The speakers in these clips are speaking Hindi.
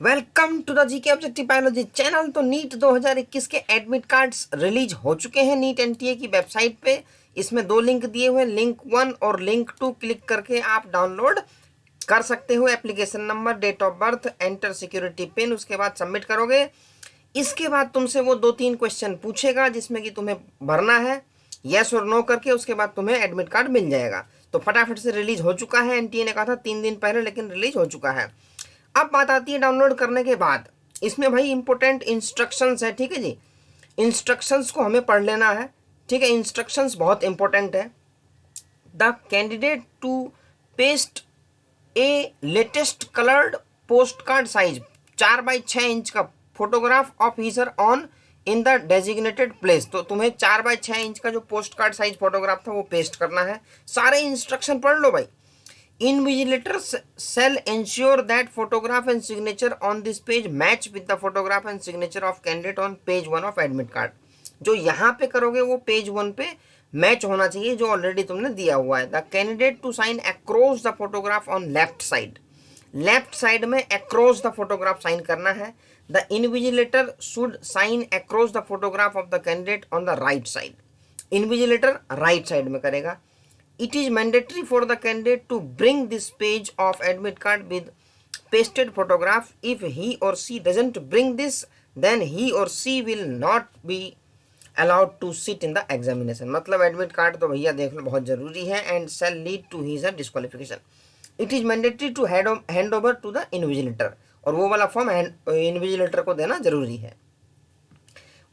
Welcome to the GK objective biology channel. तो नीट 2021 के एडमिट कार्ड्स रिलीज हो चुके हैं नीट एनटीए की वेबसाइट पे। इसमें दो लिंक दिए हुए हैं, लिंक 1 और लिंक 2 क्लिक करके आप डाउनलोड कर सकते हो। Application number, date of birth, enter security pin, उसके बाद सबमिट करोगे। इसके बाद तुमसे वो 2-3 क्वेश्चन पूछेगा जिसमें कि तुम्हें भरना है यस और नो करके। उसके बाद तुम्हें एडमिट कार्ड मिल जाएगा। तो फटाफट से रिलीज हो चुका है। एनटीए ने कहा था 3 दिन पहले, लेकिन रिलीज हो चुका है। अब बात आती है डाउनलोड करने के बाद। इसमें भाई इंपॉर्टेंट इंस्ट्रक्शंस है, ठीक है जी। इंस्ट्रक्शंस को हमें पढ़ लेना है, ठीक है। इंस्ट्रक्शंस बहुत इंपॉर्टेंट है। The candidate to paste a latest coloured post card size 4x6 inch का photograph of his her on in the designated place. तो तुम्हें 4x6 इंच का जो पोस्ट कार्ड साइज फोटोग्राफ था वो पेस्ट करना है। सारे इंस्ट्रक्शन पढ़ लो भाई। Invigilator shall ensure that photograph and signature on this page match with the photograph and signature of candidate on page 1 of admit card। जो यहाँ पे करोगे वो पेज 1 पे मैच होना चाहिए जो ऑलरेडी तुमने दिया हुआ है। The candidate to sign across the photograph on left side. Left side में अक्रॉस द फोटोग्राफ साइन करना है। The invigilator should sign across the photograph of the candidate on the right side. Invigilator right side में करेगा। It is mandatory for the candidate to bring this page of admit card with pasted photograph. If he or she doesn't bring this, then he or she will not be allowed to sit in the examination। मतलब एडमिट कार्ड तो भैया देख लो बहुत जरूरी है। and shall lead to his disqualification। It is mandatory to hand over to the invigilator। और वो वाला फॉर्म इन्विजिलेटर को देना जरूरी है।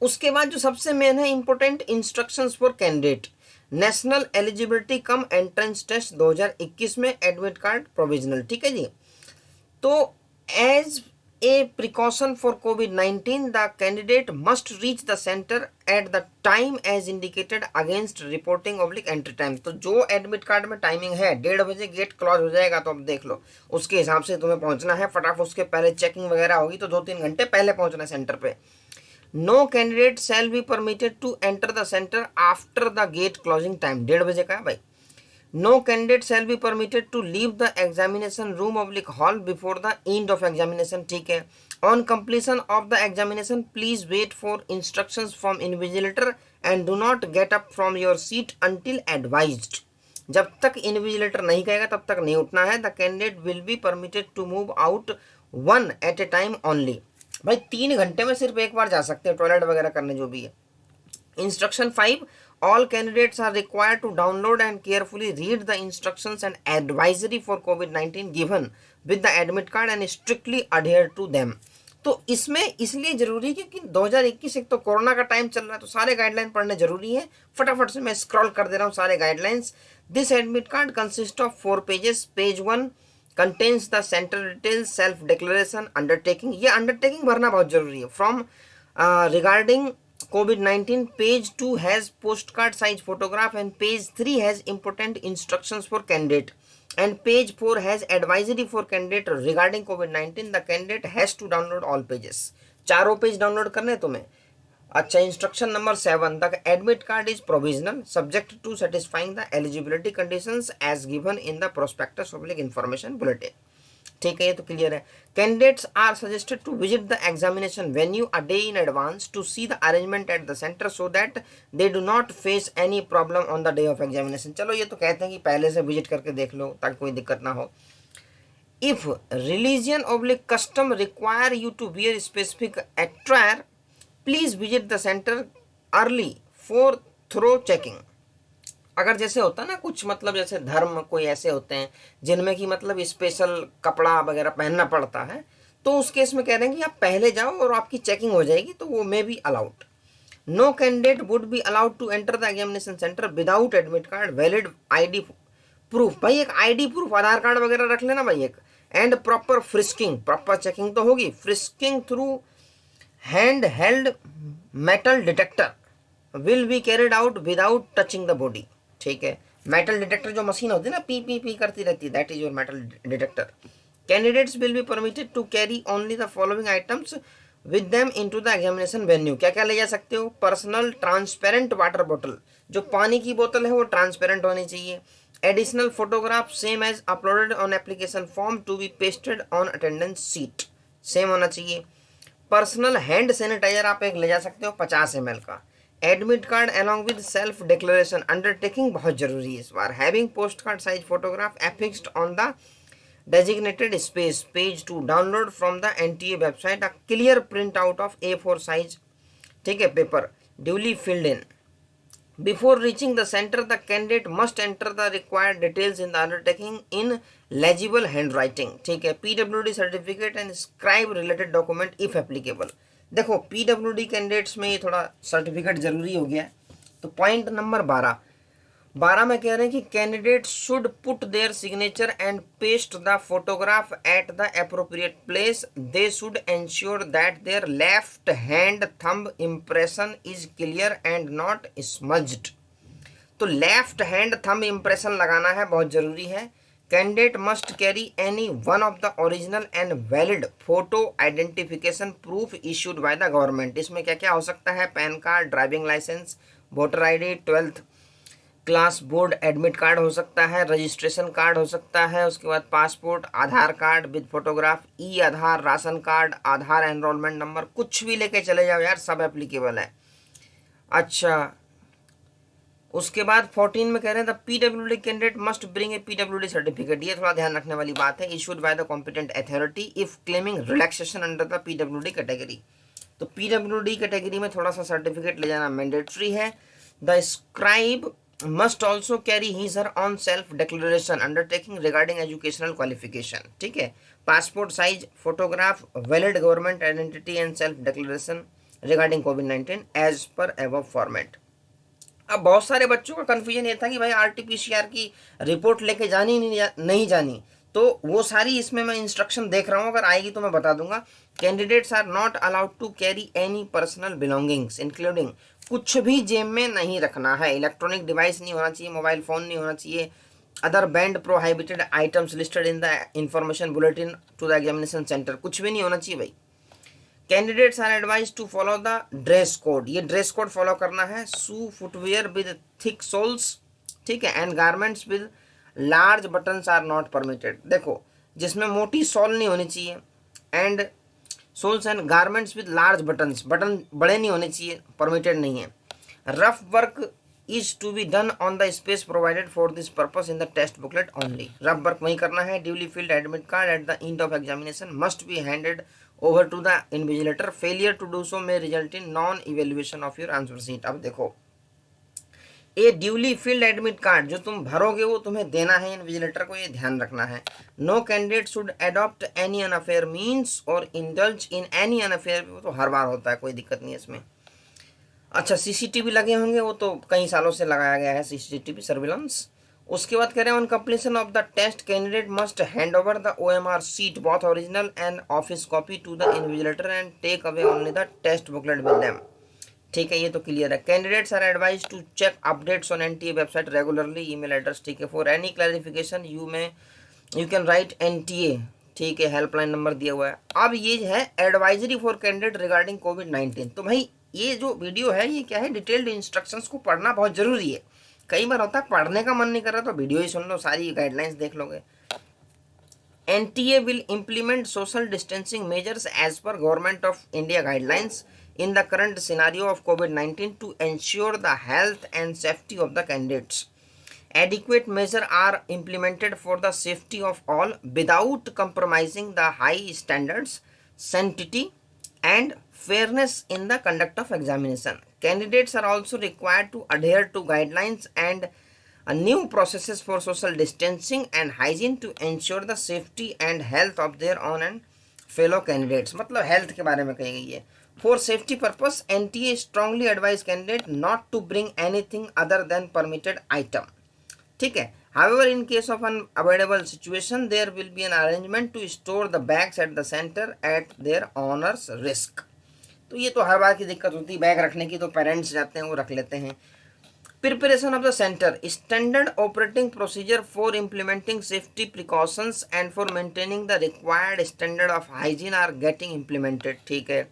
उसके बाद जो सबसे मेन है important instructions for candidate. National eligibility cum entrance test 2021 में एडमिट कार्ड प्रोविजनल, ठीक है जी। तो एज ए प्रिकॉशन फॉर कोविड-19 the candidate must reach the centre at the time as indicated against reporting oblique entry time. तो जो एडमिट कार्ड में टाइमिंग है 1:30 बजे गेट क्लोज हो जाएगा, तो अब देख लो उसके हिसाब से तुम्हें पहुंचना है। फटाफट उसके पहले चेकिंग वगैरह होगी तो 2-3 घंटे पहले पहुंचना है सेंटर पे। No candidate shall be permitted to enter the center after the gate closing time। 1:30 बजे का है भाई। No candidate shall be permitted to leave the examination room oblique hall before the end of examination, ठीक है। On completion of the examination, please wait for instructions from invigilator and do not get up from your seat until advised। जब तक इन्विजिलेटर नहीं कहेगा तब तक नहीं उठना है। The candidate will be permitted to move out 1 at a time only। भाई 3 घंटे में सिर्फ एक बार जा सकते हैं टॉयलेट वगैरह करने जो भी है। Instruction 5, all candidates are required to download and carefully read the instructions and advisory for कोविड-19 given with the admit card and strictly adhere to them. तो इसमें इसलिए जरूरी है क्योंकि 2021 एक तो कोरोना का टाइम चल रहा है, तो सारे गाइडलाइन पढ़ने जरूरी है। फटाफट से मैं स्क्रॉल कर दे रहा हूँ सारे guidelines. This admit card consist of 4 pages. Page 1 contains the centre details, self declaration, undertaking. ये अंडरटेकिंग भरना बहुत जरूरी है। फ्रॉम रिगार्डिंग कोविड-19, page 2 has post card size photograph and page 3 has important instructions for candidate and page 4 has advisory for candidate regarding कोविड-19। The candidate has to download all pages. चारों पेज डाउनलोड करने तुम्हें। अच्छा, instruction number 7, the admit card is provisional subject to satisfying the eligibility conditions as given in the prospectus public information bulletin, ठीक है। ये तो क्लियर है। Candidates are suggested to visit the examination venue a day in advance to see the arrangement at the centre so that they do not face any problem on the day of examination. चलो ये तो कहते हैं कि पहले से विजिट करके देख लो ताकि कोई दिक्कत ना हो। If religion oblique custom require you to wear specific attire, please visit the centre early for thorough checking. अगर जैसे होता है ना कुछ, मतलब जैसे धर्म कोई ऐसे होते हैं जिनमें कि मतलब स्पेशल कपड़ा वगैरह पहनना पड़ता है, तो उस केस में कह रहे हैं कि आप पहले जाओ और आपकी चेकिंग हो जाएगी, तो वो may be allowed. No candidate would be allowed to enter the examination centre without admit card, valid ID proof. भाई एक आईडी प्रूफ, आधार कार्ड वगैरह रख लेना भाई एक। And proper frisking, proper checking तो होगी। Frisking through hand held metal detector will be carried out without touching the body, ठीक है। मेटल डिटेक्टर जो मशीन होती है ना, पी पी पी करती रहती है, that is your metal detector. Candidates will be permitted to carry only the following items with them into the examination venue. क्या क्या ले जा सकते हो? पर्सनल ट्रांसपेरेंट वाटर बॉटल, जो पानी की बोतल है वो ट्रांसपेरेंट होनी चाहिए। Additional photograph same as uploaded on application form to be pasted on attendance sheet, same होना चाहिए। पर्सनल हैंड सैनिटाइजर आप एक ले जा सकते हो 50 ml का। Admit card along with self declaration undertaking बहुत जरूरी है इस बार। Having post card size photograph affixed on the designated space page to download from the NTA website a clear printout of A4 size, ठीक है, paper duly filled in. Before reaching the center, the candidate must enter the required details in the undertaking in legible handwriting, ठीक है। PWD certificate and scribe related document if applicable। देखो PWD कैंडिडेट्स में ये थोड़ा सर्टिफिकेट जरूरी हो गया है। तो पॉइंट नंबर 12 में कह रहे हैं कि candidate should put their signature and paste the photograph at the appropriate place. They should ensure that their left hand thumb impression is clear and not smudged. तो लेफ्ट हैंड थंब इम्प्रेशन लगाना है, बहुत जरूरी है। Candidate must carry any one of the original and valid photo identification proof issued by the government. इसमें क्या क्या हो सकता है? PAN card, driving licence, voter ID, 12th class board admit card हो सकता है, रजिस्ट्रेशन कार्ड हो सकता है, उसके बाद passport, Aadhaar card with photograph, E Aadhaar, ration card, Aadhaar enrolment number, कुछ भी लेके चले जाओ यार, सब एप्लीकेबल है। अच्छा, उसके बाद 14 में कह रहे हैं the PWD candidate must bring a PWD certificate. ये थोड़ा ध्यान रखने वाली बात है। Issued by the competent authority if claiming relaxation under the PWD category. तो PWD कैटेगरी में थोड़ा सा सर्टिफिकेट ले जाना मैंडेटरी है। The scribe must also carry his or on self declaration undertaking regarding educational qualification, ठीक है। Passport size photograph, valid government identity and self declaration regarding कोविड-19 एज पर एबव फॉर्मेट। अब बहुत सारे बच्चों का कंफ्यूजन ये था कि भाई RT-PCR की रिपोर्ट लेके जानी नहीं जानी, तो वो सारी इसमें मैं इंस्ट्रक्शन देख रहा हूँ, अगर आएगी तो मैं बता दूंगा। Candidates are not allowed to carry any personal belongings including, कुछ भी जेब में नहीं रखना है। इलेक्ट्रॉनिक डिवाइस नहीं होना चाहिए, मोबाइल फोन नहीं होना चाहिए। Other banned prohibited items listed in the information bulletin to the examination centre, कुछ भी नहीं होना चाहिए भाई। Candidates are advise to follow the dress code, ये ड्रेस कोड फॉलो करना है। Shoe footwear with thick soles, ठीक है, and garments with large buttons are not permitted. देखो जिसमें मोटी सॉल नहीं होनी चाहिए, and soles and garments with large buttons, button बड़े नहीं होने चाहिए, परमिटेड नहीं है। Rough work is to be done on the space provided for this purpose in the test booklet only. Rough work वही करना है। Duly filled admit card at the end of examination must be handed over to the invigilator. Failure to do so may result in non evaluation of your answer sheet. अब देखो, a duly filled admit card जो तुम भरोगे वो तुम्हें देना है इन्विजिलेटर को, ये ध्यान रखना है। No candidate should adopt any unfair means और इंडल्ज इन एनी अनअफेयर, वो तो हर बार होता है, कोई दिक्कत नहीं है इसमें। अच्छा, CCTV लगे होंगे, वो तो कई सालों से लगाया गया है CCTV सर्विलांस। उसके बाद कह रहे हैं on completion of the test candidate must hand over the OMR sheet both original and office copy to the invigilator and take away only the test booklet with them, ठीक है, ये तो क्लियर है। Candidates are advise to check updates on NTA website regularly. Email address, ठीक है। For any clarification you can write NTA, ठीक है, हेल्पलाइन नंबर दिया हुआ है। अब ये है एडवाइजरी फॉर कैंडिडेट रिगार्डिंग कोविड-19। तो भाई ये जो वीडियो है ये क्या है, डिटेल्ड इंस्ट्रक्शंस को पढ़ना बहुत जरूरी है। कई बार होता है पढ़ने का मन नहीं कर रहा तो वीडियो ही सुन लो, सारी गाइडलाइंस देख लोगे। NTA will implement social distancing measures as per Government of India guidelines in the current scenario of COVID-19 to ensure the health and safety of the candidates. Adequate measures are implemented for the safety of all without compromising the high standards, sanctity and fairness in the conduct of examination. Candidates are also required to adhere to guidelines and new processes for social distancing and hygiene to ensure the safety and health of their own and fellow candidates. मतलब हेल्थ के बारे में कही गई है। For safety purpose, NTA strongly advise candidate not to bring anything other than permitted item, ठीक है। However, in case of an avoidable situation, there will be an arrangement to store the bags at the center at their owner's risk. तो ये तो हर बार की दिक्कत होती है, बैग रखने की तो पेरेंट्स जाते हैं वो रख लेते हैं। Preparation of the center, standard operating procedure for implementing safety precautions and for maintaining the required standard of hygiene are getting implemented, ठीक है।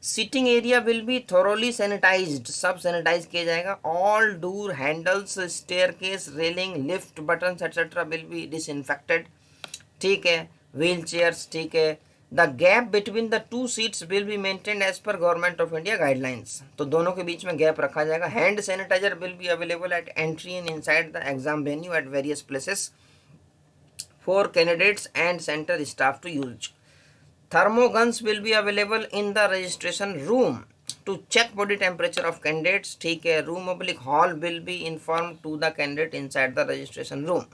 Sitting area will be thoroughly sanitized, सब सैनिटाइज किया जाएगा। All door handles, staircase, railing, lift buttons etc. will be disinfected, ठीक है। व्हील चेयर्स, ठीक है, the gap between the two seats will be maintained as per government of India guidelines. तो दोनों के बीच में गैप रखा जाएगा। Hand sanitiser will be available at entry and inside the exam venue at various places for candidates and centre staff to use. Thermoguns will be available in the registration room to check body temperature of candidates। ठीक है, room oblique hall will be informed to the candidate inside the registration room।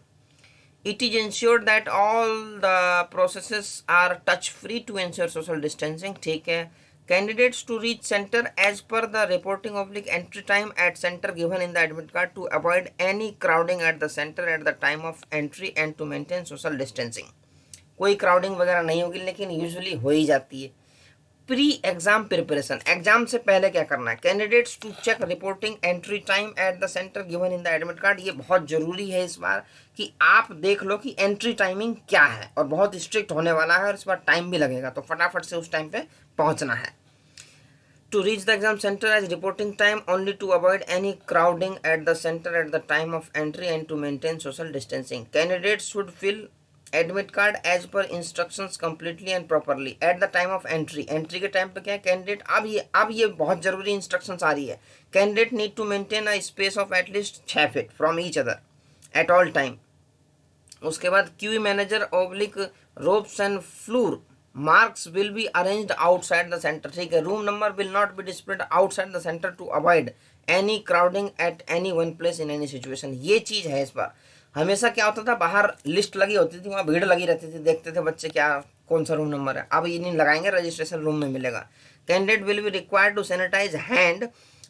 It is ensured that all the processes are touch free to ensure social distancing। ठीक है, candidates to reach center as per the reporting oblique entry time at center given in the admit card to avoid any crowding at the center at the time of entry and to maintain social distancing। कोई क्राउडिंग वगैरह नहीं होगी, लेकिन यूजुअली हो ही जाती है। प्री एग्जाम प्रिपरेशन, एग्जाम से पहले क्या करना है? Candidates to check reporting entry time at the centre given in the admit card. ये बहुत जरूरी है इस बार कि आप देख लो कि एंट्री टाइमिंग क्या है, और बहुत स्ट्रिक्ट होने वाला है और इस बार टाइम भी लगेगा, तो फटाफट से उस टाइम पे पहुंचना है। To reach the exam center as reporting time only to avoid any crowding at the center at the time of entry and to maintain social distancing। Candidates should fill admit card as per instructions completely and properly at the time of entry. Entry के टाइम पे क्या है? कैंडिडेट अब ये बहुत जरूरी इंस्ट्रक्शंस आ रही है। Candidate need to maintain a space of at least 6 feet from each other at all time. उसके बाद queue manager oblique ropes and floor marks will be arranged outside the centre. ठीक है, room number will not be displayed outside the centre to avoid any crowding at any one place in any situation. ये चीज है इस बार। हमेशा क्या होता था, बाहर लिस्ट लगी होती थी, वहाँ भीड़ लगी रहती थी, देखते थे बच्चे क्या कौन सा रूम नंबर है। अब ये नहीं लगाएंगे, रजिस्ट्रेशन रूम में मिलेगा। Candidate will be required to sanitise hand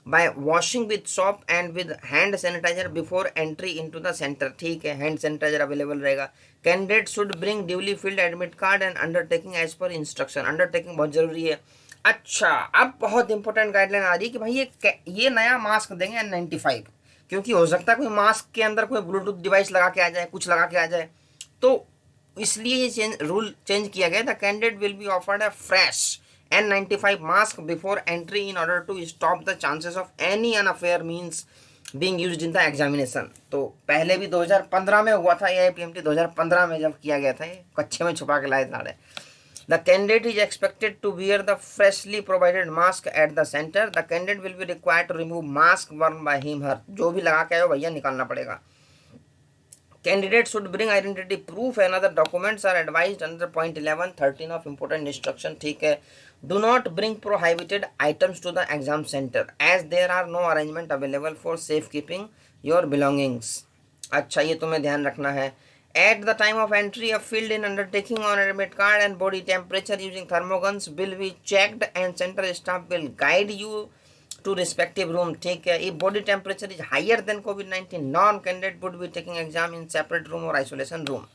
by washing with soap and with hand sanitiser before entry into the centre. ठीक है, हैंड सैनिटाइजर अवेलेबल रहेगा। Candidate should bring duly filled admit card and undertaking as per instruction. Undertaking बहुत जरूरी है। अच्छा, अब बहुत इंपॉर्टेंट गाइडलाइन आ रही है कि भाई ये नया मास्क देंगे N95, क्योंकि हो सकता है कोई मास्क के अंदर कोई ब्लूटूथ डिवाइस लगा के आ जाए, कुछ लगा के आ जाए, तो इसलिए ये रूल चेंज किया गया। The candidate will be offered a fresh N95 mask before entry in order to stop the chances of any unfair means being used in the examination. तो पहले भी 2015 में हुआ था, AIPMT 2015 में जब किया गया था, ये कच्छे में छुपा के लाए थे। The candidate is expected to wear the freshly provided mask at the center। The candidate will be required to remove mask worn by him her। जो भी लगा के आए हो भैया निकालना पड़ेगा। Candidate should bring identity proof and other documents are advised under point 11-13 of important instruction। ठीक है, do not bring prohibited items to the exam center as there are no arrangement available for safekeeping your belongings। अच्छा, ये तुम्हें ध्यान रखना है। At the time of entry, a filled in undertaking on admit card and body temperature using thermoguns will be checked and center staff will guide you to respective room। ठीक है, if body temperature is higher than COVID-19 norm, candidate would be taking exam in separate room or isolation room।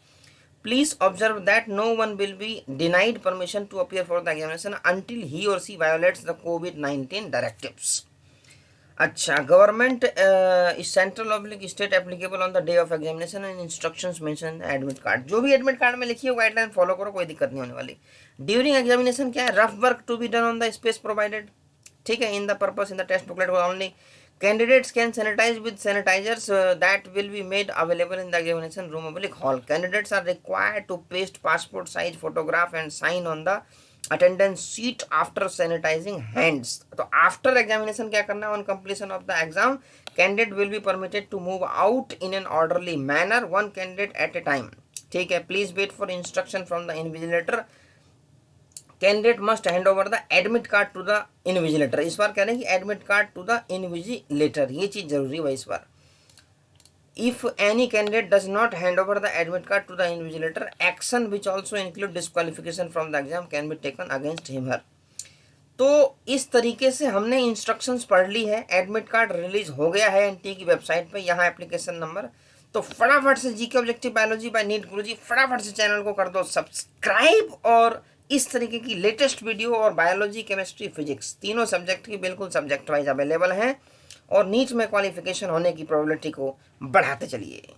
Please observe that no one will be denied permission to appear for the examination until he or she violates the COVID-19 directives। अच्छा, government is central oblique state applicable on the day of examination and instructions mention admit card. जो भी एडमिट कार्ड में लिखी है गाइडलाइन फॉलो करो, कोई दिक्कत नहीं होने वाली। ड्यूरिंग एग्जामिनेशन क्या है? Rough work to be done on the space provided. ठीक है, in the purpose in the test booklet only. Candidates can sanitise with sanitisers that will be made available in the examination room oblique hall. Candidates are required to paste passport size photograph and sign on the attendance sheet after sanitising hands. तो आफ्टर एग्जामिनेशन क्या करना है? On completion of the exam candidate will be permitted to move out in an orderly manner, one candidate at a time. ठीक है, please wait for instruction from the invigilator. Candidate must hand over the admit card to the invigilator. इस बार कह रहे हैं कि admit card to the invigilator, ये चीज जरूरी है इस बार। If any candidate does not hand over the admit card to the invigilator, action which also include disqualification from the exam can be taken against him her। तो इस तरीके से हमने इंस्ट्रक्शंस पढ़ ली है। एडमिट कार्ड रिलीज हो गया है एनटीए की वेबसाइट पे, यहाँ एप्लीकेशन नंबर। तो फटाफट से GK objective biology by NEET Guruji फटाफट से चैनल को कर दो सब्सक्राइब, और इस तरीके की लेटेस्ट वीडियो और बायोलॉजी केमिस्ट्री फिजिक्स तीनों सब्जेक्ट की बिल्कुल सब्जेक्ट वाइज अवेलेबल हैं, और नीट में क्वालिफिकेशन होने की प्रोबेबिलिटी को बढ़ाते चलिए।